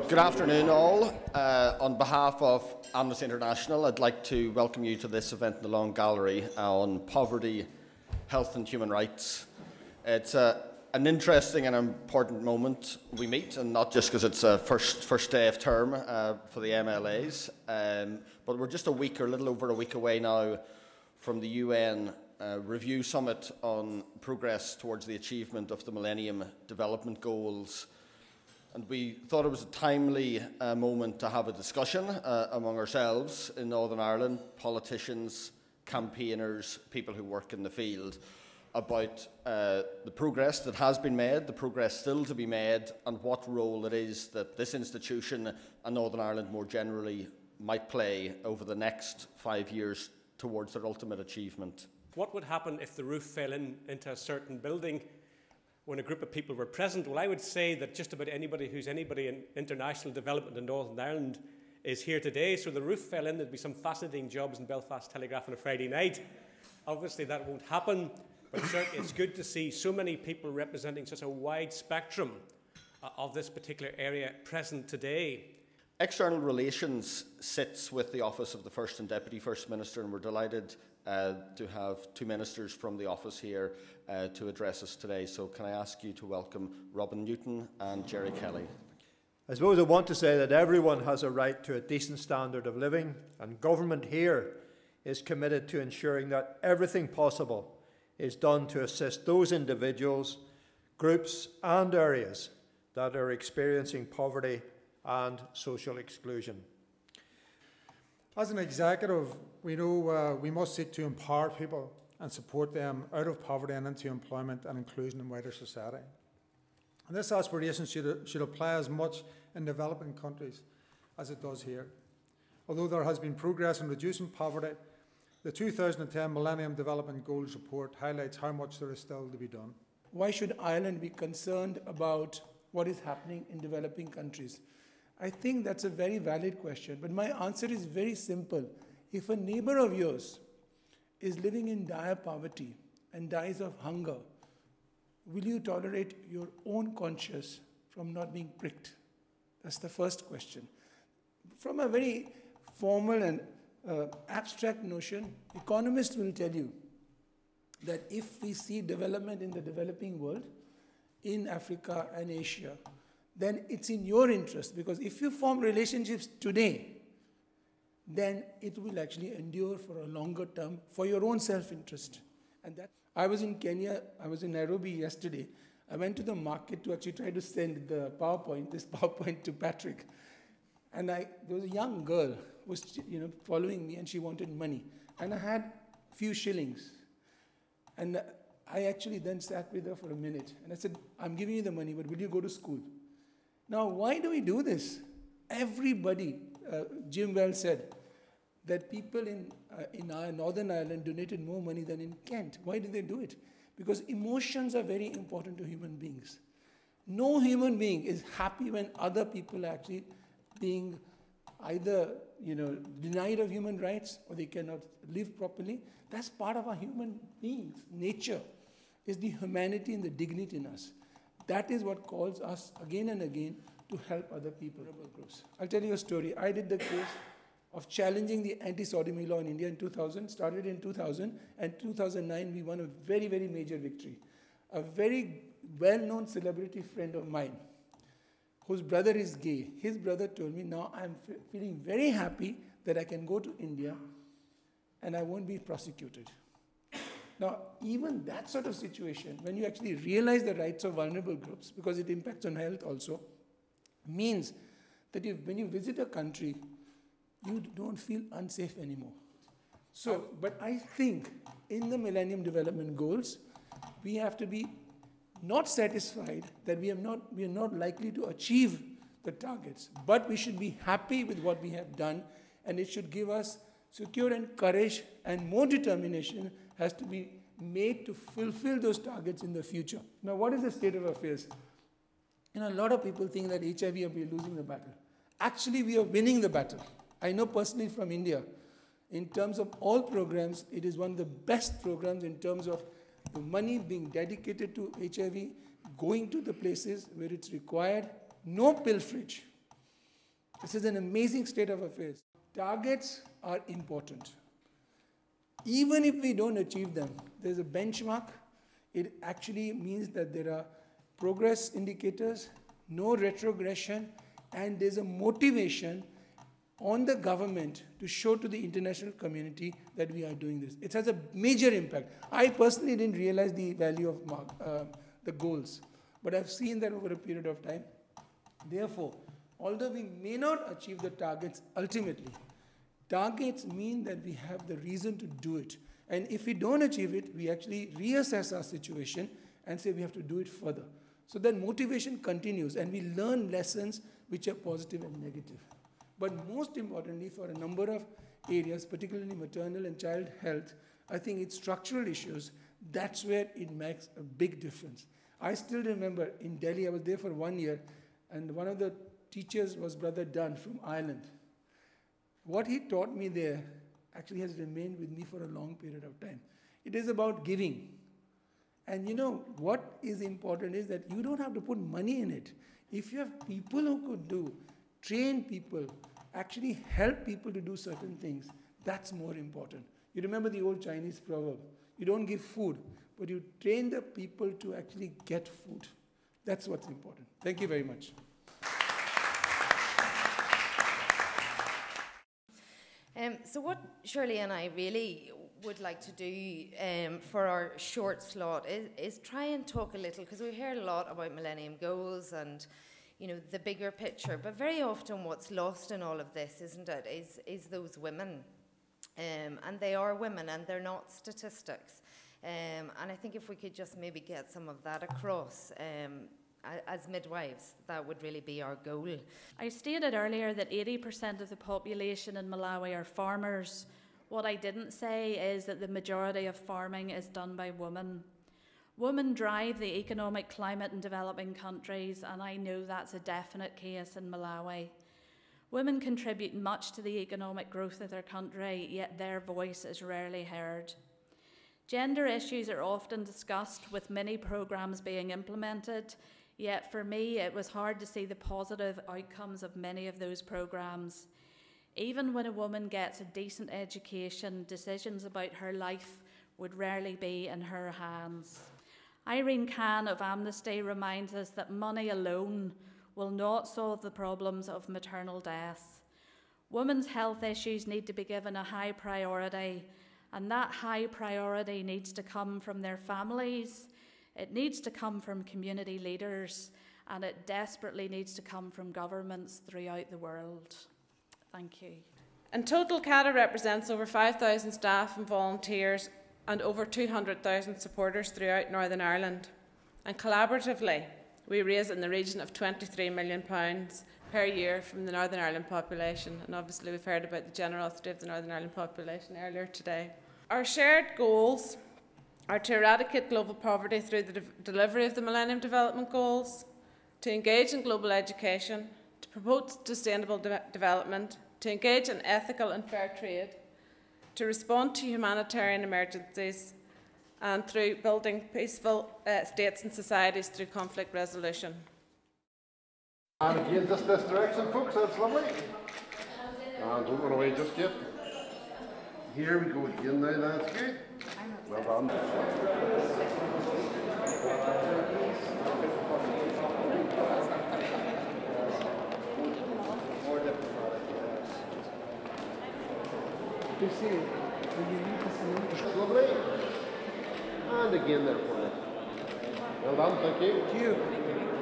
Good afternoon, all. On behalf of Amnesty International, I'd like to welcome you to this event in the Long Gallery on poverty, health and human rights. It's an interesting and important moment we meet, and not just because it's a first day of term for the MLAs, but we're just a little over a week away now from the UN Review Summit on progress towards the achievement of the Millennium Development Goals. And we thought it was a timely moment to have a discussion among ourselves in Northern Ireland, politicians, campaigners, people who work in the field, about the progress that has been made, the progress still to be made, and what role it is that this institution and Northern Ireland more generally might play over the next 5 years towards their ultimate achievement. What would happen if the roof fell into a certain building when a group of people were present? Well, I would say that just about anybody who's anybody in international development in Northern Ireland is here today. So the roof fell in, there'd be some fascinating jobs in Belfast Telegraph on a Friday night. Obviously that won't happen, but certainly it's good to see so many people representing such a wide spectrum of this particular area present today. External Relations sits with the Office of the First and Deputy First Minister, and we're delighted to have two ministers from the office here to address us today. So can I ask you to welcome Robin Newton and Jerry Kelly. I suppose I want to say that everyone has a right to a decent standard of living, and government here is committed to ensuring that everything possible is done to assist those individuals, groups and areas that are experiencing poverty and social exclusion. As an executive, we know we must seek to empower people and support them out of poverty and into employment and inclusion in wider society. And this aspiration should apply as much in developing countries as it does here. Although there has been progress in reducing poverty, the 2010 Millennium Development Goals report highlights how much there is still to be done. Why should Ireland be concerned about what is happening in developing countries? I think that's a very valid question, but my answer is very simple. If a neighbor of yours is living in dire poverty and dies of hunger, will you tolerate your own conscience from not being pricked? That's the first question. From a very formal and abstract notion, economists will tell you that if we see development in the developing world, in Africa and Asia, then it's in your interest, because if you form relationships today, then it will actually endure for a longer term for your own self-interest. And that I was in Kenya, I was in Nairobi yesterday. I went to the market to actually try to send this PowerPoint to Patrick. And there was a young girl who was following me, and she wanted money. And I had a few shillings. And I actually then sat with her for a minute. And I said, I'm giving you the money, but will you go to school? Now, why do we do this? Everybody, Jim Wells said, that people in Northern Ireland donated more money than in Kent. Why did they do it? Because emotions are very important to human beings. No human being is happy when other people are actually being either denied of human rights, or they cannot live properly. That's part of our human beings' nature, is the humanity and the dignity in us. That is what calls us again and again to help other people. Groups. I'll tell you a story. I did the case of challenging the anti-sodomy law in India in 2000, started in 2000, and 2009 we won a very, very major victory. A very well-known celebrity friend of mine, whose brother is gay, his brother told me, now I'm feeling very happy that I can go to India and I won't be prosecuted. Now, even that sort of situation, when you actually realize the rights of vulnerable groups, because it impacts on health also, means that when you visit a country, you don't feel unsafe anymore. So, but I think in the Millennium Development Goals, we have to be not satisfied that we are not likely to achieve the targets, but we should be happy with what we have done, and it should give us secure and courage, and more determination has to be made to fulfill those targets in the future. Now, what is the state of affairs? A lot of people think that HIV, we are losing the battle. Actually, we are winning the battle. I know personally from India, in terms of all programs, it is one of the best programs in terms of the money being dedicated to HIV, going to the places where it's required, no pilferage. This is an amazing state of affairs. Targets are important. Even if we don't achieve them, there's a benchmark. It actually means that there are progress indicators, no retrogression, and there's a motivation on the government to show to the international community that we are doing this. It has a major impact. I personally didn't realize the value of the goals, but I've seen that over a period of time. Therefore, although we may not achieve the targets ultimately, targets mean that we have the reason to do it. And if we don't achieve it, we actually reassess our situation and say we have to do it further. So that motivation continues and we learn lessons which are positive and negative. But most importantly, for a number of areas, particularly maternal and child health, I think it's structural issues. That's where it makes a big difference. I still remember in Delhi, I was there for 1 year, and one of the teachers was Brother Dunn from Ireland. What he taught me there actually has remained with me for a long period of time. It is about giving. And you know, what is important is that you don't have to put money in it. If you have people who could do, train people, actually help people to do certain things, that's more important. You remember the old Chinese proverb, you don't give food, but you train the people to actually get food. That's what's important. Thank you very much. So what Shirley and I really would like to do for our short slot is try and talk a little, because we heard a lot about Millennium Goals and the bigger picture, but very often what's lost in all of this, isn't it, is those women. And they are women and they're not statistics. And I think if we could just maybe get some of that across as midwives, that would really be our goal. I stated earlier that 80% of the population in Malawi are farmers. What I didn't say is that the majority of farming is done by women. Women drive the economic climate in developing countries, and I know that's a definite case in Malawi. Women contribute much to the economic growth of their country, yet their voice is rarely heard. Gender issues are often discussed, with many programmes being implemented, yet for me it was hard to see the positive outcomes of many of those programmes. Even when a woman gets a decent education, decisions about her life would rarely be in her hands. Irene Khan of Amnesty reminds us that money alone will not solve the problems of maternal death. Women's health issues need to be given a high priority, and that high priority needs to come from their families, it needs to come from community leaders, and it desperately needs to come from governments throughout the world. Thank you. In total, CADA represents over 5,000 staff and volunteers and over 200,000 supporters throughout Northern Ireland. And collaboratively, we raise in the region of £23 million per year from the Northern Ireland population. And obviously we've heard about the generosity of the Northern Ireland population earlier today. Our shared goals are to eradicate global poverty through the delivery of the Millennium Development Goals, to engage in global education, to promote sustainable development, to engage in ethical and fair trade, to respond to humanitarian emergencies, and through building peaceful states and societies through conflict resolution. And again, just this direction, folks, that's lovely. And don't run away just yet. Here we go again now, that's good. Well done. Lovely. And again there for you. Well done, thank you. Thank you.